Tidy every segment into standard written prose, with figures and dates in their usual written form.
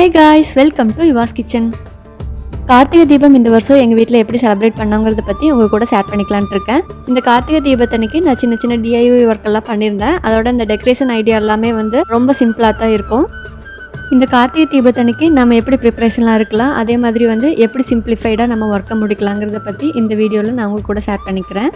Hey guys, welcome to Yuva's Kitchen. Karthigai Deepam இந்த வருஷம் எங்கள் வீட்டில் எப்படி செலிப்ரேட் பண்ணோங்கிறத பற்றி உங்கள் கூட ஷேர் பண்ணிக்கலான்ட்டு இருக்கேன். இந்த கார்த்திகை தீபத்தன்னைக்கு நான் சின்ன சின்ன DIY ஒர்க் எல்லாம் பண்ணியிருந்தேன். அதோட இந்த டெக்கரேஷன் ஐடியா எல்லாமே ரொம்ப சிம்பிளாக தான் இருக்கும். இந்த கார்த்திகை தீபத்தன்னைக்கு நம்ம எப்படி ப்ரிப்பரேஷன்லாம் இருக்கலாம், அதே மாதிரி எப்படி சிம்பிளிஃபைடாக நம்ம ஒர்க்கை முடிக்கலாங்கிறத பற்றி இந்த வீடியோவில் நான் உங்கள் கூட ஷேர் பண்ணிக்கிறேன்.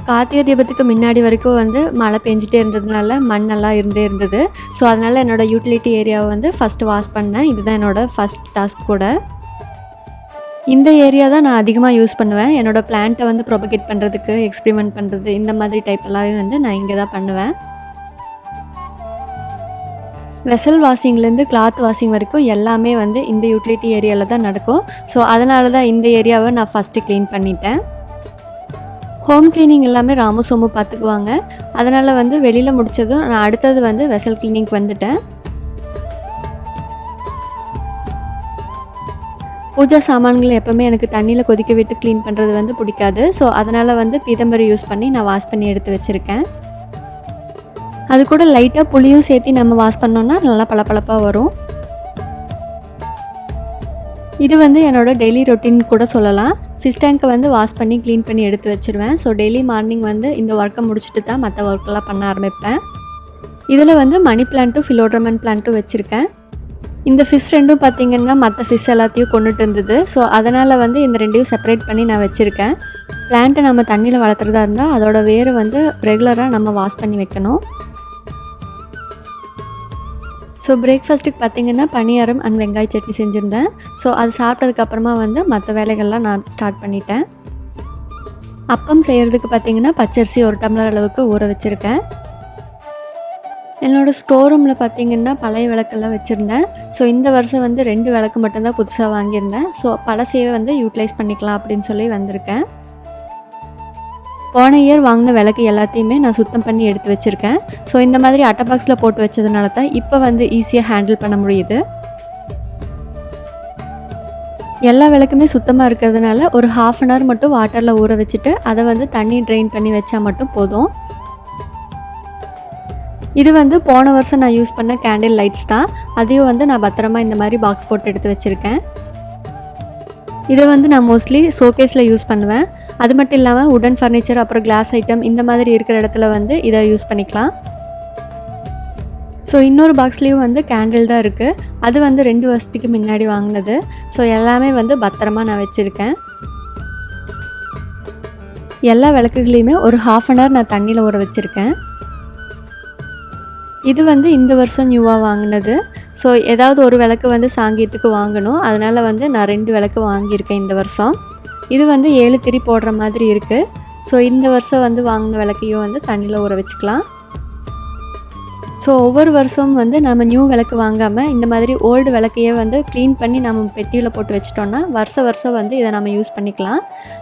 கார்த்திகை தீபத்துக்கு முன்னாடி வரைக்கும் மழை பெஞ்சிட்டே இருந்ததுனால மண்ணெல்லாம் இருந்தது. ஸோ அதனால் என்னோடய யூட்டிலிட்டி ஏரியாவை ஃபஸ்ட்டு வாஷ் பண்ணேன். இதுதான் என்னோடய ஃபஸ்ட் டாஸ்க் கூட. இந்த ஏரியா தான் நான் அதிகமாக யூஸ் பண்ணுவேன். என்னோடய பிளான்ட்டை ப்ரொபகேட் பண்ணுறதுக்கு, எக்ஸ்பிரிமெண்ட் பண்ணுறது, இந்த மாதிரி டைப் எல்லாமே நான் இங்கே தான் பண்ணுவேன். வெசல் வாஷிங்லேருந்து கிளாத் வாஷிங் வரைக்கும் எல்லாமே இந்த யூட்டிலிட்டி ஏரியாவில் தான் நடக்கும். ஸோ அதனால தான் இந்த ஏரியாவை நான் ஃபஸ்ட்டு க்ளீன் பண்ணிட்டேன். ஹோம் க்ளீனிங் எல்லாமே ராமு சோமு பார்த்துக்குவாங்க. அதனால் வெளியில் முடித்ததும் நான் அடுத்தது வெசல் க்ளீனிங்க்கு வந்துட்டேன். பூஜா சாமான்கள் எப்போவுமே எனக்கு தண்ணியில் கொதிக்க விட்டு க்ளீன் பண்ணுறது பிடிக்காது. ஸோ அதனால் பீதம்பரி யூஸ் பண்ணி நான் வாஷ் பண்ணி எடுத்து வச்சுருக்கேன். அது கூட லைட்டாக புளியும் சேர்த்து நம்ம வாஷ் பண்ணோன்னா நல்லா பளபளப்பாக வரும். இது என்னோடய டெய்லி ரொட்டீன் கூட சொல்லலாம். ஃபிஷ் டேங்க்கை வாஷ் பண்ணி க்ளீன் பண்ணி எடுத்து வச்சுருவேன். ஸோ டெய்லி மார்னிங் இந்த ஒர்க்கை முடிச்சுட்டு தான் மற்ற ஒர்க்கெல்லாம் பண்ண ஆரம்பிப்பேன். இதில் மணி பிளான்ட்டும் ஃபிலோட்ரமன் பிளான்ட்டும் வச்சுருக்கேன். இந்த ஃபிஷ் ரெண்டும் பார்த்திங்கன்னா மற்ற ஃபிஷ் எல்லாத்தையும் கொண்டுட்டு இருந்தது. ஸோ அதனால் இந்த ரெண்டையும் செப்பரேட் பண்ணி நான் வச்சுருக்கேன். பிளான்ட்டை நம்ம தண்ணியில் வளர்த்துறதா இருந்தால் அதோட வேரை ரெகுலராக நம்ம வாஷ் பண்ணி வைக்கணும். ஸோ பிரேக்ஃபாஸ்ட்டுக்கு பார்த்திங்கன்னா பனியாரம் அண்ட் வெங்காய சட்னி செஞ்சுருந்தேன். ஸோ அது சாப்பிட்டதுக்கப்புறமா மற்ற வேலைகள்லாம் நான் ஸ்டார்ட் பண்ணிட்டேன். அப்பம் செய்கிறதுக்கு பார்த்திங்கன்னா பச்சரிசி 1 டம்ளர் அளவுக்கு ஊற வச்சுருக்கேன். என்னோடய ஸ்டோர் ரூமில் பார்த்திங்கன்னா பழைய விளக்கெல்லாம் வச்சுருந்தேன். ஸோ இந்த வருஷம் 2 விளக்கு மட்டும்தான் புதுசாக வாங்கியிருந்தேன். ஸோ பழசையே யூட்டிலைஸ் பண்ணிக்கலாம் அப்படின்னு சொல்லி வந்திருக்கேன். போன இயர் வாங்கின விளக்கு எல்லாத்தையுமே நான் சுத்தம் பண்ணி எடுத்து வச்சுருக்கேன். ஸோ இந்த மாதிரி அட்டை பாக்ஸில் போட்டு வச்சதுனால தான் இப்போ ஈஸியாக ஹேண்டில் பண்ண முடியுது. எல்லா விளக்குமே சுத்தமாக இருக்கிறதுனால ஒரு 1/2 அன் ஹவர் மட்டும் வாட்டரில் ஊற வச்சுட்டு அதை தண்ணி ட்ரெயின் பண்ணி வச்சா மட்டும் போதும். இது போன வருஷம் நான் யூஸ் பண்ண கேண்டில் லைட்ஸ் தான். அதையும் நான் பத்திரமா இந்த மாதிரி பாக்ஸ் போட்டு எடுத்து வச்சுருக்கேன். இதை நான் மோஸ்ட்லி ஷோகேஸில் யூஸ் பண்ணுவேன். அது மட்டும் இல்லாமல் உடன் ஃபர்னிச்சர் அப்புறம் கிளாஸ் ஐட்டம் இந்த மாதிரி இருக்கிற இடத்துல இதை யூஸ் பண்ணிக்கலாம். ஸோ இன்னொரு பாக்ஸ்லேயும் கேண்டில் தான் இருக்குது. அது 2 வருஷத்துக்கு முன்னாடி வாங்கினது. ஸோ எல்லாமே பத்திரமா நான் வச்சுருக்கேன். எல்லா விளக்குகளையுமே ஒரு 1/2 அன் ஹவர் நான் தண்ணியில் ஊற வச்சுருக்கேன். இது இந்த வருஷம் நியூவாக வாங்கினது. ஸோ ஏதாவது ஒரு விளக்கு சாங்கியத்துக்கு வாங்கணும். அதனால் நான் 2 விளக்கு வாங்கியிருக்கேன் இந்த வருஷம். இது 7 திரி போடுற மாதிரி இருக்குது. ஸோ இந்த வருஷம் வாங்கின விளக்கையும் தண்ணியில் ஊற வச்சுக்கலாம். ஸோ ஒவ்வொரு வருஷமும் நம்ம நியூ விளக்கு வாங்காமல் இந்த மாதிரி ஓல்டு விளக்கையே க்ளீன் பண்ணி நம்ம பெட்டியில் போட்டு வச்சிட்டோன்னா வருஷம் இதை நம்ம யூஸ் பண்ணிக்கலாம்.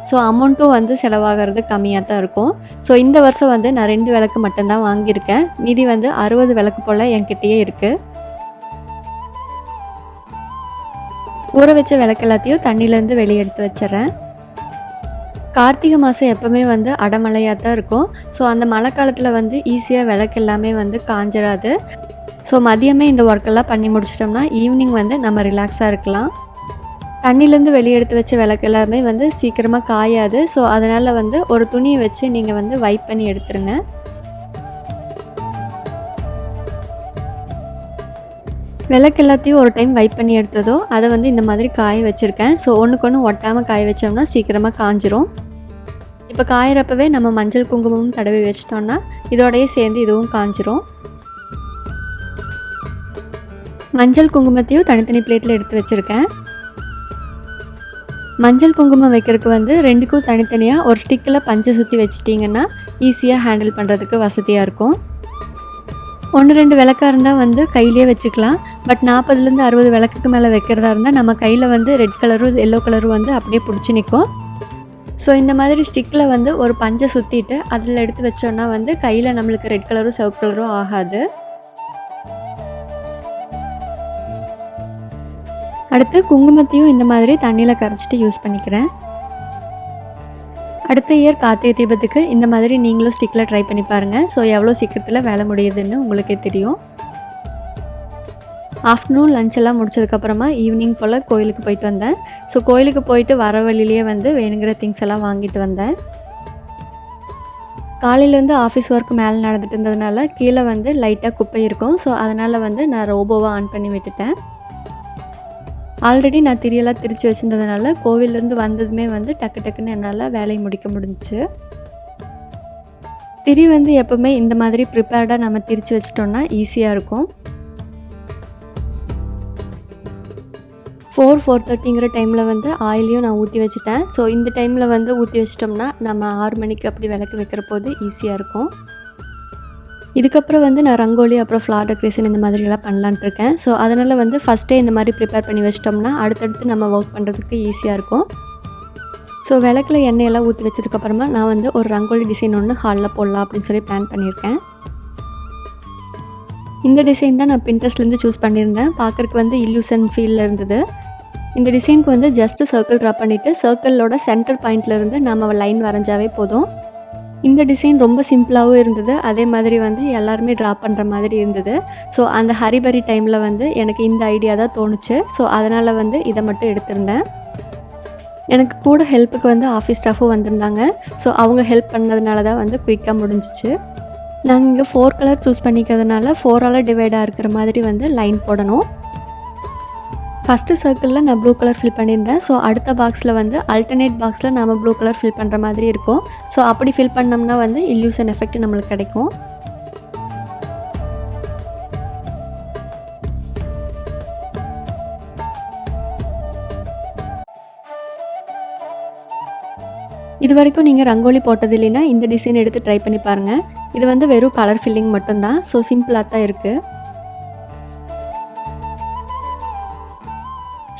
ஸோ அமௌண்ட்டும் செலவாகிறது கம்மியாக தான் இருக்கும். ஸோ இந்த வருஷம் நான் 2 விளக்கு மட்டும்தான் வாங்கியிருக்கேன். மீதி 60 விளக்கு போல் என்கிட்டயே இருக்குது. ஊற வச்ச விளக்கு எல்லாத்தையும் தண்ணியிலேருந்து வெளியே எடுத்து வச்சிட்றேன். கார்த்திகை மாதம் எப்போவுமே அடமழையாக தான் இருக்கும். ஸோ அந்த மழை காலத்தில் ஈஸியாக விளக்கு எல்லாமே காஞ்சிடாது. ஸோ மதியமே இந்த ஒர்க்கெல்லாம் பண்ணி முடிச்சிட்டோம்னா ஈவினிங் நம்ம ரிலாக்ஸாக இருக்கலாம். தண்ணியிலேருந்து வெளியே எடுத்து வச்ச விளக்கு எல்லாமே சீக்கிரமாக காயாது. ஸோ அதனால் ஒரு துணியை வச்சு நீங்கள் வைப் பண்ணி எடுத்துருங்க. விளக்கு எல்லாத்தையும் ஒரு டைம் வைப் பண்ணி எடுத்ததோ அதை இந்த மாதிரி காய வச்சுருக்கேன். ஸோ ஒன்றுக்கு ஒட்டாமல் காய வச்சோம்னா சீக்கிரமாக காஞ்சிரும். இப்போ காயிறப்பவே நம்ம மஞ்சள் குங்குமமும் தடவி வச்சிட்டோம்னா இதோடையே சேர்ந்து இதுவும் காஞ்சிரும். மஞ்சள் குங்குமத்தையும் தனித்தனி பிளேட்டில் எடுத்து வச்சுருக்கேன். மஞ்சள் குங்குமம் வைக்கிறதுக்கு 2க்கும் தனித்தனியாக ஒரு ஸ்டிக்கில் பஞ்சை சுற்றி வச்சிட்டிங்கன்னா ஈஸியாக ஹேண்டில் பண்ணுறதுக்கு வசதியாக இருக்கும். 1-2 விளக்காக இருந்தால் கையிலே வச்சுக்கலாம். பட் 40லேருந்து 60 விளக்குக்கு மேலே வைக்கிறதா இருந்தால் நம்ம கையில் ரெட் கலரும் எல்லோ கலரும் அப்படியே பிடிச்சி நிற்கும். ஸோ இந்த மாதிரி ஸ்டிக்கில் ஒரு பஞ்சை சுற்றிட்டு அதில் எடுத்து வச்சோன்னா கையில் நம்மளுக்கு ரெட் கலரும் சிவப்பு கலரும் ஆகாது. அடுத்து குங்குமத்தையும் இந்த மாதிரி தண்ணியில் கரைச்சிட்டு யூஸ் பண்ணிக்கிறேன். அடுத்த இயர் கார்த்திகை தீபத்துக்கு இந்த மாதிரி நீங்களும் ஸ்டிக்கில் ட்ரை பண்ணி பாருங்கள். ஸோ எவ்வளோ சீக்கிரத்தில் வேலை முடியுதுன்னு உங்களுக்கே தெரியும். ஆஃப்டர்நூன் லஞ்செல்லாம் முடிச்சதுக்கப்புறமா ஈவினிங் போல் கோயிலுக்கு போயிட்டு வந்தேன். ஸோ கோயிலுக்கு போயிட்டு வர வழியிலேயே வந்து வேணுங்கிற திங்ஸ் எல்லாம் வாங்கிட்டு வந்தேன். காலையிலேருந்து ஆஃபீஸ் ஒர்க் மேலே நடந்துட்டு இருந்ததுனால கீழே வந்து லைட்டாக குப்பை இருக்கும். ஸோ அதனால் வந்து நான் ரோபோவை ஆன் பண்ணி விட்டுட்டேன். ஆல்ரெடி நான் திரியெல்லாம் திரித்து வச்சுருந்ததுனால கோவிலேருந்து வந்ததுமே வந்து டக்கு டக்குன்னு என்னால் வேலையை முடிக்க முடிஞ்சிச்சு. திரி வந்து எப்போவுமே இந்த மாதிரி ப்ரிப்பேர்டாக நம்ம திரித்து வச்சிட்டோம்னா ஈஸியாக இருக்கும். 4:30ங்கிற டைமில் வந்து ஆயிலையும் நான் ஊற்றி வச்சுட்டேன். ஸோ இந்த டைமில் வந்து ஊற்றி வச்சிட்டோம்னா நம்ம 6 மணிக்கு அப்படி விளக்கு வைக்கிற போது ஈஸியாக இருக்கும். இதுக்கப்புறம் வந்து நான் ரங்கோலி அப்புறம் ஃப்ளார் டெக்கரேஷன் இந்த மாதிரிலாம் பண்ணலான்ட்டு இருக்கேன். ஸோ அதனால் வந்து ஃபஸ்ட்டே இந்த மாதிரி ப்ரிப்பேர் பண்ணி வச்சிட்டோம்னா அடுத்தடுத்து நம்ம ஒர்க் பண்ணுறதுக்கு ஈஸியாக இருக்கும். ஸோ விளக்கில் எண்ணெயெல்லாம் ஊற்றி வச்சதுக்கப்புறமா நான் வந்து ஒரு ரங்கோலி டிசைன் ஒன்று ஹாலில் போடலாம் அப்படின்னு சொல்லி பிளான் பண்ணியிருக்கேன். இந்த டிசைன் தான் நான் பின்ட்ரெஸ்ட்லேருந்து சூஸ் பண்ணியிருந்தேன். பார்க்குறதுக்கு வந்து இல்லூஷன் ஃபீலில் இருந்தது. இந்த டிசைனுக்கு வந்து ஜஸ்ட்டு சர்க்கிள் ட்ரா பண்ணிவிட்டு சர்க்கிளோட சென்டர் பாயிண்ட்லேருந்து நம்ம லைன் வரைஞ்சாவே போதும். இந்த டிசைன் ரொம்ப சிம்பிளாகவும் இருந்தது. அதே மாதிரி வந்து எல்லாருமே ட்ரா பண்ணுற மாதிரி இருந்தது. ஸோ அந்த ஹரிபரி டைமில் வந்து எனக்கு இந்த ஐடியா தான் தோணுச்சு. ஸோ அதனால் வந்து இதை மட்டும் எடுத்திருந்தேன். எனக்கு கூட ஹெல்ப்புக்கு வந்து ஆஃபீஸ் ஸ்டாஃபும் வந்திருந்தாங்க. ஸோ அவங்க ஹெல்ப் பண்ணதுனால தான் வந்து குயிக்காக முடிஞ்சிச்சு. நாங்கள் இங்கே 4 கலர் சூஸ் பண்ணிக்கிறதுனால 4ஆல் டிவைடாக இருக்கிற மாதிரி வந்து லைன் போடணும். ஃபஸ்ட்டு சர்க்கிளில் நான் ப்ளூ கலர் ஃபில் பண்ணியிருந்தேன். ஸோ அடுத்த பாக்ஸில் வந்து அல்டர்னேட் பாக்ஸில் நம்ம ப்ளூ கலர் ஃபில் பண்ணுற மாதிரி இருக்கும். ஸோ அப்படி ஃபில் பண்ணோம்னா வந்து இல்லூஷன் எஃபெக்ட் நம்மளுக்கு கிடைக்கும். இது வரைக்கும் நீங்கள் ரங்கோலி போட்டது இல்லைன்னா இந்த டிசைன் எடுத்து ட்ரை பண்ணி பாருங்கள். இது வந்து வெறும் கலர் ஃபில்லிங் மட்டும்தான். ஸோ சிம்பிளாக தான் இருக்குது.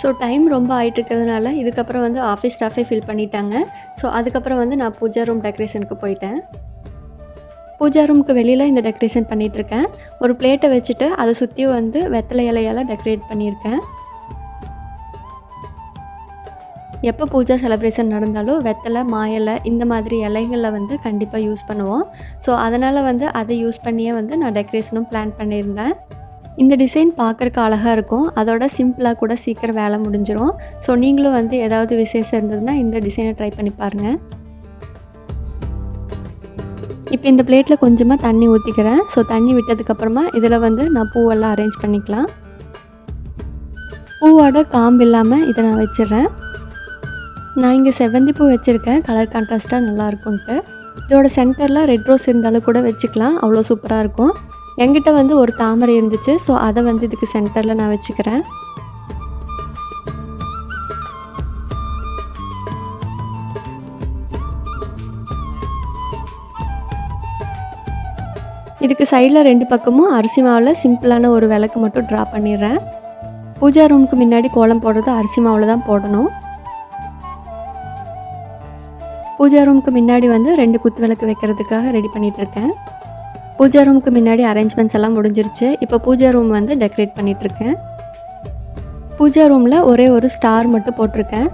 ஸோ டைம் ரொம்ப ஆகிட்டு இருக்கிறதுனால இதுக்கப்புறம் வந்து ஆஃபீஸ் ஸ்டாஃபே ஃபில் பண்ணிட்டாங்க. ஸோ அதுக்கப்புறம் வந்து நான் பூஜா ரூம் டெக்கரேஷனுக்கு போயிட்டேன். பூஜா ரூமுக்கு வெளியில் இந்த டெக்கரேஷன் பண்ணிகிட்ருக்கேன். ஒரு பிளேட்டை வச்சுட்டு அதை சுற்றியும் வந்து வெத்தலை இலையால் டெக்கரேட் பண்ணியிருக்கேன். எப்போ பூஜா செலிப்ரேஷன் நடந்தாலும் வெத்தலை, மாயலை இந்த மாதிரி இலைகளில் வந்து கண்டிப்பாக யூஸ் பண்ணுவோம். ஸோ அதனால் வந்து அதை யூஸ் பண்ணியே வந்து நான் டெக்கரேஷனும் பிளான் பண்ணியிருந்தேன். இந்த டிசைன் பார்க்குறக்கு அழகாக இருக்கும். அதோட சிம்பிளாக கூட சீக்கிரம் வேலை முடிஞ்சிடும். ஸோ நீங்களும் வந்து ஏதாவது விசேஷம் இருந்ததுன்னா இந்த டிசைனை ட்ரை பண்ணி பாருங்கள். இப்போ இந்த பிளேட்டில் கொஞ்சமாக தண்ணி ஊற்றிக்கிறேன். ஸோ தண்ணி விட்டதுக்கப்புறமா இதில் வந்து நான் பூவெல்லாம் அரேஞ்ச் பண்ணிக்கலாம். பூவோட காம்பு இல்லாமல் இதை நான் வச்சிடுறேன். நான் இங்கே செவ்வந்தி பூ வச்சுருக்கேன், கலர் கான்ட்ராஸ்ட்டாக நல்லாயிருக்கும்ன்ட்டு. இதோட சென்டரில் ரெட் ரோஸ் இருந்தாலும் கூட வச்சுக்கலாம், அவ்வளோ சூப்பராக இருக்கும். என்கிட்ட வந்து ஒரு தாமரை இருந்துச்சு. ஸோ அதை வந்து இதுக்கு சென்டரில் நான் வச்சுக்கிறேன். இதுக்கு சைடில் 2 பக்கமும் அரிசி மாவில் சிம்பிளான ஒரு விளக்கு மட்டும் ட்ரா பண்ணிடுறேன். பூஜா ரூமுக்கு முன்னாடி கோலம் போடுறது அரிசி மாவில் தான் போடணும். பூஜா ரூமுக்கு முன்னாடி வந்து 2 குத்து விளக்கு வைக்கிறதுக்காக ரெடி பண்ணிகிட்ருக்கேன். பூஜா ரூமுக்கு முன்னாடி அரேஞ்ச்மெண்ட்ஸ் எல்லாம் முடிஞ்சிருச்சு. இப்போ பூஜா ரூம் வந்து டெக்கரேட் பண்ணிகிட்ருக்கேன். பூஜா ரூமில் ஒரே ஒரு ஸ்டார் மட்டும் போட்டிருக்கேன்.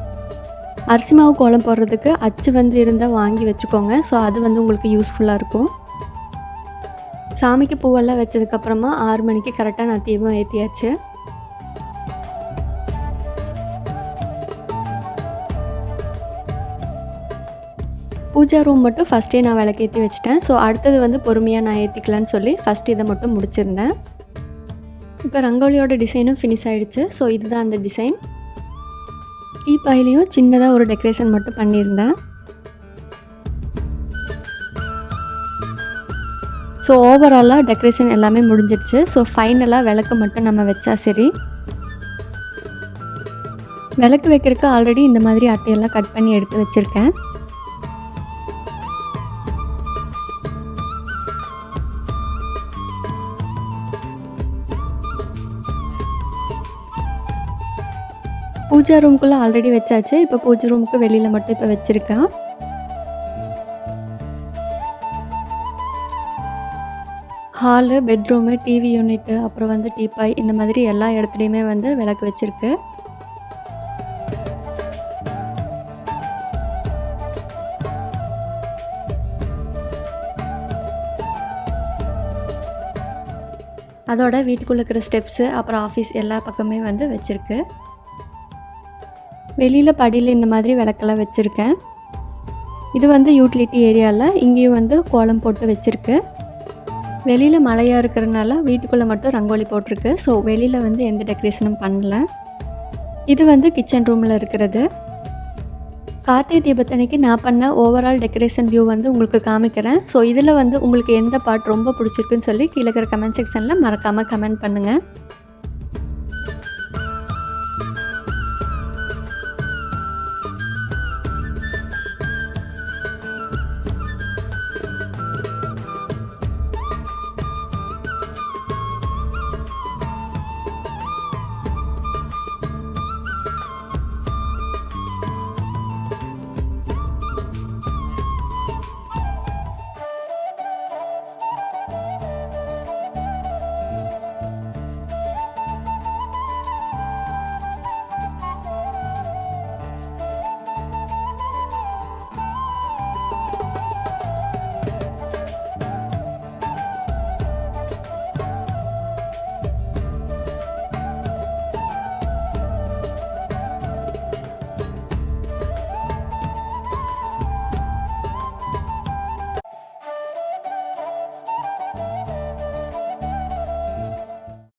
அரிசி மாவு கோலம் போடுறதுக்கு அச்சு வந்து இருந்தால் வாங்கி வச்சுக்கோங்க. ஸோ அது வந்து உங்களுக்கு யூஸ்ஃபுல்லாக இருக்கும். சாமிக்கு பூவெல்லாம் வச்சதுக்கப்புறமா 6 மணிக்கு கரெக்டாக நான் தீபம் ஏற்றியாச்சு. பூஜா ரூம் மட்டும் ஃபஸ்ட்டே நான் விளக்கேற்றி வச்சுட்டேன். ஸோ அடுத்தது வந்து பொறுமையாக நான் ஏற்றிக்கலான்னு சொல்லி ஃபஸ்ட் இதை மட்டும் முடிச்சிருந்தேன். இப்போ ரங்கோலியோட டிசைனும் ஃபினிஷ் ஆகிடுச்சு. ஸோ இதுதான் அந்த டிசைன். டீப்பாயிலையும் சின்னதாக ஒரு டெக்கரேஷன் மட்டும் பண்ணியிருந்தேன். ஸோ ஓவராலாக டெக்கரேஷன் எல்லாமே முடிஞ்சிடுச்சு. ஸோ ஃபைனலாக விளக்கு மட்டும் நம்ம வச்சா சரி. விளக்கு வைக்கிறதுக்கு ஆல்ரெடி இந்த மாதிரி அட்டையெல்லாம் கட் பண்ணி எடுத்து வச்சுருக்கேன். பூஜா ரூமுக்குள்ளே ஆல்ரெடி வச்சாச்சு. இப்போ பூஜா ரூமுக்கு வெளியில் மட்டும் இப்போ வச்சுருக்கேன். ஹாலு, பெட்ரூமு, டிவி யூனிட்டு, அப்புறம் வந்து டீப்பாய் இந்த மாதிரி எல்லா இடத்துலையுமே வந்து விளக்கு வச்சுருக்கு. அதோட வீட்டுக்குள்ளே இருக்கிற ஸ்டெப்ஸு அப்புறம் ஆஃபீஸ் எல்லா பக்கமே வந்து வச்சுருக்கு. வெளியில் படியில் இந்த மாதிரி விளக்கெல்லாம் வச்சுருக்கேன். இது வந்து யூட்டிலிட்டி ஏரியாவில் இங்கேயும் வந்து கோலம் போட்டு வச்சுருக்கு. வெளியில் மழையாக இருக்கிறதுனால வீட்டுக்குள்ளே மட்டும் ரங்கோலி போட்டிருக்கு. ஸோ வெளியில் வந்து எந்த டெக்கரேஷனும் பண்ணல. இது வந்து கிச்சன் ரூமில் இருக்கிறது. கார்த்திகை தீபத்தன்னைக்கு நான் பண்ண ஓவரால் டெக்கரேஷன் வியூ வந்து உங்களுக்கு காமிக்கிறேன். ஸோ இதில் வந்து உங்களுக்கு எந்த பார்ட் ரொம்ப பிடிச்சிருக்குன்னு சொல்லி கீழே இருக்கிற கமெண்ட் செக்ஷனில் மறக்காமல் கமெண்ட் பண்ணுங்கள்.